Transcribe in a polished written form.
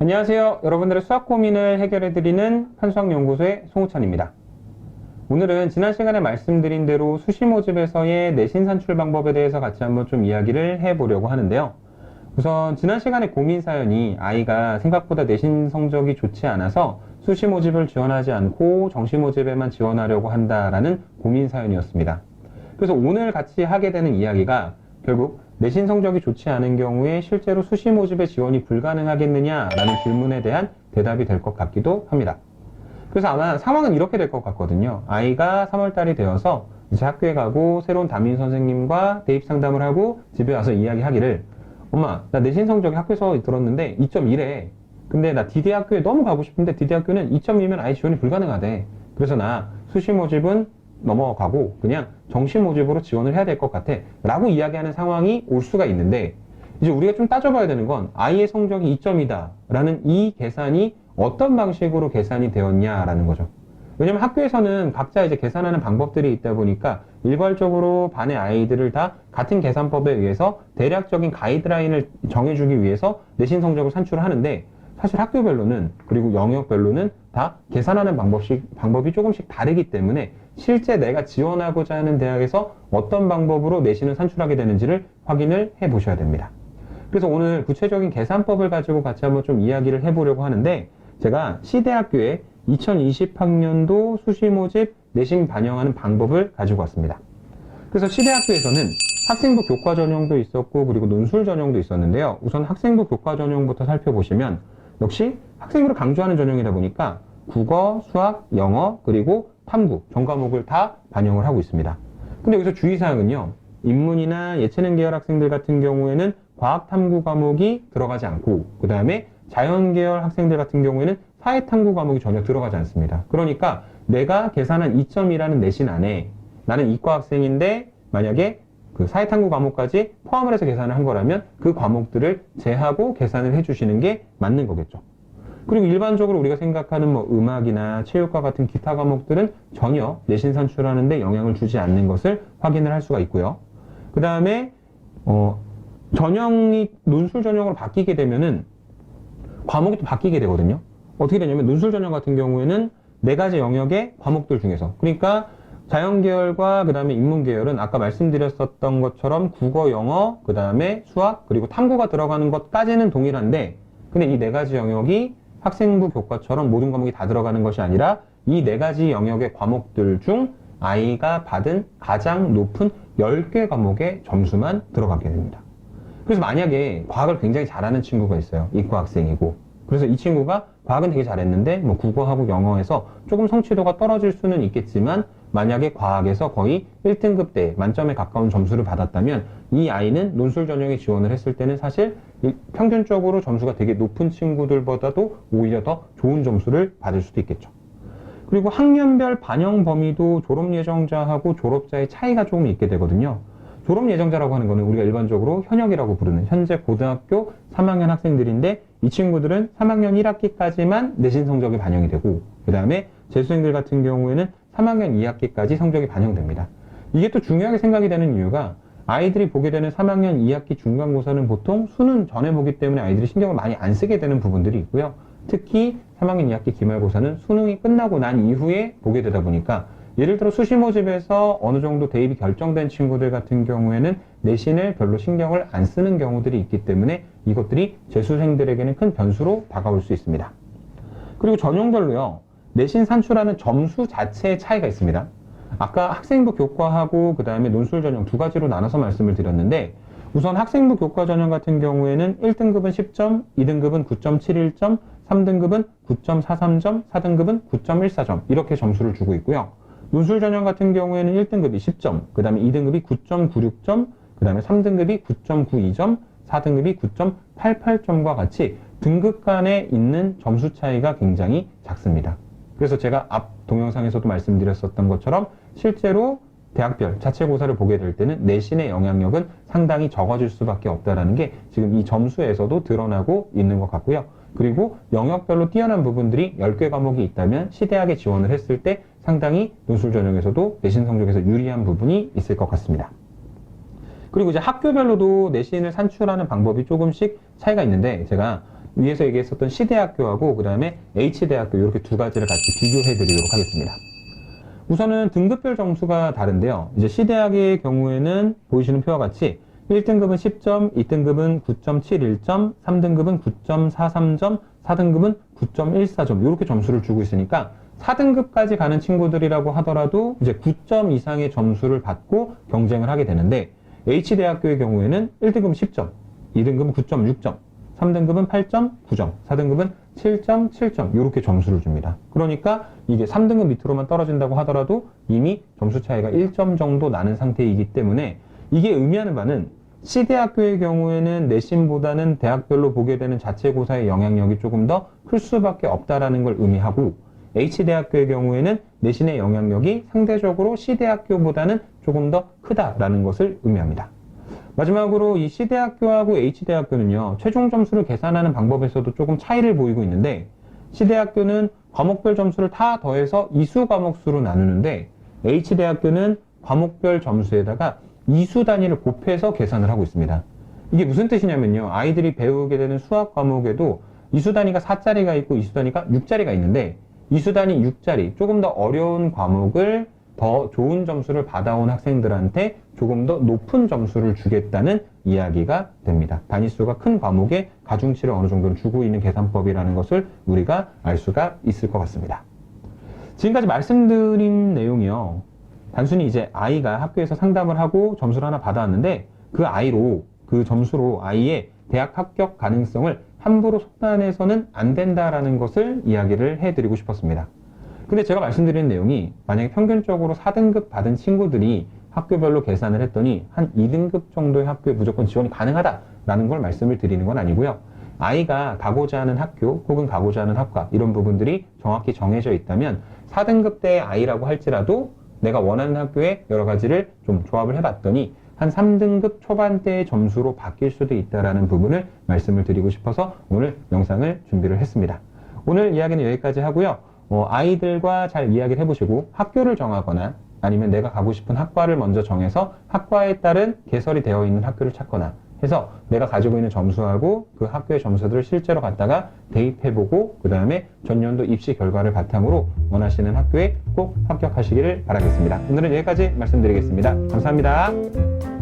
안녕하세요. 여러분들의 수학 고민을 해결해드리는 한수학연구소의 송우찬입니다. 오늘은 지난 시간에 말씀드린 대로 수시 모집에서의 내신 산출 방법에 대해서 같이 한번 좀 이야기를 해보려고 하는데요. 우선 지난 시간에 고민 사연이 아이가 생각보다 내신 성적이 좋지 않아서 수시 모집을 지원하지 않고 정시 모집에만 지원하려고 한다라는 고민 사연이었습니다. 그래서 오늘 같이 하게 되는 이야기가 결국 내신 성적이 좋지 않은 경우에 실제로 수시 모집에 지원이 불가능하겠느냐라는 질문에 대한 대답이 될 것 같기도 합니다. 그래서 아마 상황은 이렇게 될 것 같거든요. 아이가 3월달이 되어서 이제 학교에 가고 새로운 담임 선생님과 대입 상담을 하고 집에 와서 이야기하기를 엄마, 나 내신 성적이 학교에서 들었는데 2.1래. 근데 나 디디 학교에 너무 가고 싶은데 디디 학교는 2.2면 아예 지원이 불가능하대. 그래서 나 수시 모집은 넘어가고 그냥 정시 모집으로 지원을 해야 될 것 같아 라고 이야기하는 상황이 올 수가 있는데, 이제 우리가 좀 따져봐야 되는 건 아이의 성적이 2점이다 라는 이 계산이 어떤 방식으로 계산이 되었냐라는 거죠. 왜냐면 학교에서는 각자 이제 계산하는 방법들이 있다 보니까 일괄적으로 반의 아이들을 다 같은 계산법에 의해서 대략적인 가이드라인을 정해주기 위해서 내신 성적을 산출을 하는데, 사실 학교별로는 그리고 영역별로는 다 계산하는 방법이 조금씩 다르기 때문에 실제 내가 지원하고자 하는 대학에서 어떤 방법으로 내신을 산출하게 되는지를 확인을 해 보셔야 됩니다. 그래서 오늘 구체적인 계산법을 가지고 같이 한번 좀 이야기를 해보려고 하는데, 제가 C대학교의 2020학년도 수시 모집 내신 반영하는 방법을 가지고 왔습니다. 그래서 C대학교에서는 학생부 교과 전형도 있었고 그리고 논술 전형도 있었는데요. 우선 학생부 교과 전형부터 살펴보시면 역시 학생부를 강조하는 전형이다 보니까 국어, 수학, 영어, 그리고 탐구, 전과목을 다 반영을 하고 있습니다. 근데 여기서 주의사항은요, 인문이나 예체능 계열 학생들 같은 경우에는 과학 탐구 과목이 들어가지 않고, 그 다음에 자연 계열 학생들 같은 경우에는 사회 탐구 과목이 전혀 들어가지 않습니다. 그러니까 내가 계산한 2점이라는 내신 안에 나는 이과 학생인데 만약에 그 사회 탐구 과목까지 포함을 해서 계산을 한 거라면 그 과목들을 제하고 계산을 해주시는 게 맞는 거겠죠. 그리고 일반적으로 우리가 생각하는 뭐 음악이나 체육과 같은 기타 과목들은 전혀 내신 산출하는데 영향을 주지 않는 것을 확인을 할 수가 있고요. 그 다음에 전형이 논술 전형으로 바뀌게 되면은 과목이 또 바뀌게 되거든요. 어떻게 되냐면 논술 전형 같은 경우에는 4가지 영역의 과목들 중에서, 그러니까 자연계열과 그 다음에 인문계열은 아까 말씀드렸었던 것처럼 국어, 영어, 그 다음에 수학, 그리고 탐구가 들어가는 것까지는 동일한데, 근데 이 4가지 영역이 학생부 교과처럼 모든 과목이 다 들어가는 것이 아니라 이 4가지 영역의 과목들 중 아이가 받은 가장 높은 10개 과목의 점수만 들어가게 됩니다. 그래서 만약에 과학을 굉장히 잘하는 친구가 있어요. 이과 학생이고. 그래서 이 친구가 과학은 되게 잘했는데 뭐 국어하고 영어에서 조금 성취도가 떨어질 수는 있겠지만 만약에 과학에서 거의 1등급대 만점에 가까운 점수를 받았다면 이 아이는 논술 전형에 지원을 했을 때는 사실 평균적으로 점수가 되게 높은 친구들보다도 오히려 더 좋은 점수를 받을 수도 있겠죠. 그리고 학년별 반영 범위도 졸업 예정자하고 졸업자의 차이가 조금 있게 되거든요. 졸업 예정자라고 하는 거는 우리가 일반적으로 현역이라고 부르는 현재 고등학교 3학년 학생들인데, 이 친구들은 3학년 1학기까지만 내신 성적이 반영이 되고, 그 다음에 재수생들 같은 경우에는 3학년 2학기까지 성적이 반영됩니다. 이게 또 중요하게 생각이 되는 이유가 아이들이 보게 되는 3학년 2학기 중간고사는 보통 수능 전에 보기 때문에 아이들이 신경을 많이 안 쓰게 되는 부분들이 있고요. 특히 3학년 2학기 기말고사는 수능이 끝나고 난 이후에 보게 되다 보니까, 예를 들어 수시 모집에서 어느 정도 대입이 결정된 친구들 같은 경우에는 내신을 별로 신경을 안 쓰는 경우들이 있기 때문에 이것들이 재수생들에게는 큰 변수로 다가올 수 있습니다. 그리고 전형별로요, 내신 산출하는 점수 자체의 차이가 있습니다. 아까 학생부 교과하고 그 다음에 논술 전형 2가지로 나눠서 말씀을 드렸는데, 우선 학생부 교과 전형 같은 경우에는 1등급은 10점, 2등급은 9.71점, 3등급은 9.43점, 4등급은 9.14점 이렇게 점수를 주고 있고요. 논술 전형 같은 경우에는 1등급이 10점, 그 다음에 2등급이 9.96점, 그 다음에 3등급이 9.92점, 4등급이 9.88점과 같이 등급 간에 있는 점수 차이가 굉장히 작습니다. 그래서 제가 앞 동영상에서도 말씀드렸었던 것처럼 실제로 대학별 자체고사를 보게 될 때는 내신의 영향력은 상당히 적어질 수밖에 없다는 게 지금 이 점수에서도 드러나고 있는 것 같고요. 그리고 영역별로 뛰어난 부분들이 10개 과목이 있다면 시대학에 지원을 했을 때 상당히 논술 전형에서도 내신 성적에서 유리한 부분이 있을 것 같습니다. 그리고 이제 학교별로도 내신을 산출하는 방법이 조금씩 차이가 있는데, 제가 위에서 얘기했었던 C대학교하고 그 다음에 H대학교 이렇게 두 가지를 같이 비교해 드리도록 하겠습니다. 우선은 등급별 점수가 다른데요. 이제 C대학의 경우에는 보이시는 표와 같이 1등급은 10점, 2등급은 9.71점, 3등급은 9.43점, 4등급은 9.14점 이렇게 점수를 주고 있으니까 4등급까지 가는 친구들이라고 하더라도 이제 9점 이상의 점수를 받고 경쟁을 하게 되는데 H대학교의 경우에는 1등급은 10점, 2등급은 9.6점, 3등급은 8.9점, 4등급은 7.7점 이렇게 점수를 줍니다. 그러니까 이게 3등급 밑으로만 떨어진다고 하더라도 이미 점수 차이가 1점 정도 나는 상태이기 때문에 이게 의미하는 바는 C대학교의 경우에는 내신보다는 대학별로 보게 되는 자체고사의 영향력이 조금 더 클 수밖에 없다라는 걸 의미하고 H대학교의 경우에는 내신의 영향력이 상대적으로 C대학교보다는 조금 더 크다라는 것을 의미합니다. 마지막으로 이 C대학교하고 H대학교는요, 최종 점수를 계산하는 방법에서도 조금 차이를 보이고 있는데, C대학교는 과목별 점수를 다 더해서 이수 과목 수로 나누는데, H대학교는 과목별 점수에다가 이수 단위를 곱해서 계산을 하고 있습니다. 이게 무슨 뜻이냐면요, 아이들이 배우게 되는 수학 과목에도 이수 단위가 4자리가 있고 이수 단위가 6자리가 있는데, 이수 단위 6자리, 조금 더 어려운 과목을 더 좋은 점수를 받아온 학생들한테 조금 더 높은 점수를 주겠다는 이야기가 됩니다. 단위수가 큰 과목에 가중치를 어느 정도는 주고 있는 계산법이라는 것을 우리가 알 수가 있을 것 같습니다. 지금까지 말씀드린 내용이요, 단순히 이제 아이가 학교에서 상담을 하고 점수를 하나 받아왔는데 그 점수로 아이의 대학 합격 가능성을 함부로 속단해서는 안 된다라는 것을 이야기를 해드리고 싶었습니다. 근데 제가 말씀드리는 내용이 만약에 평균적으로 4등급 받은 친구들이 학교별로 계산을 했더니 한 2등급 정도의 학교에 무조건 지원이 가능하다라는 걸 말씀을 드리는 건 아니고요. 아이가 가고자 하는 학교 혹은 가고자 하는 학과 이런 부분들이 정확히 정해져 있다면 4등급대의 아이라고 할지라도 내가 원하는 학교에 여러 가지를 좀 조합을 해봤더니 한 3등급 초반대의 점수로 바뀔 수도 있다는 부분을 말씀을 드리고 싶어서 오늘 영상을 준비를 했습니다. 오늘 이야기는 여기까지 하고요. 아이들과 잘 이야기를 해보시고 학교를 정하거나 아니면 내가 가고 싶은 학과를 먼저 정해서 학과에 따른 개설이 되어 있는 학교를 찾거나 해서 내가 가지고 있는 점수하고 그 학교의 점수들을 실제로 갖다가 대입해보고 그 다음에 전년도 입시 결과를 바탕으로 원하시는 학교에 꼭 합격하시기를 바라겠습니다. 오늘은 여기까지 말씀드리겠습니다. 감사합니다.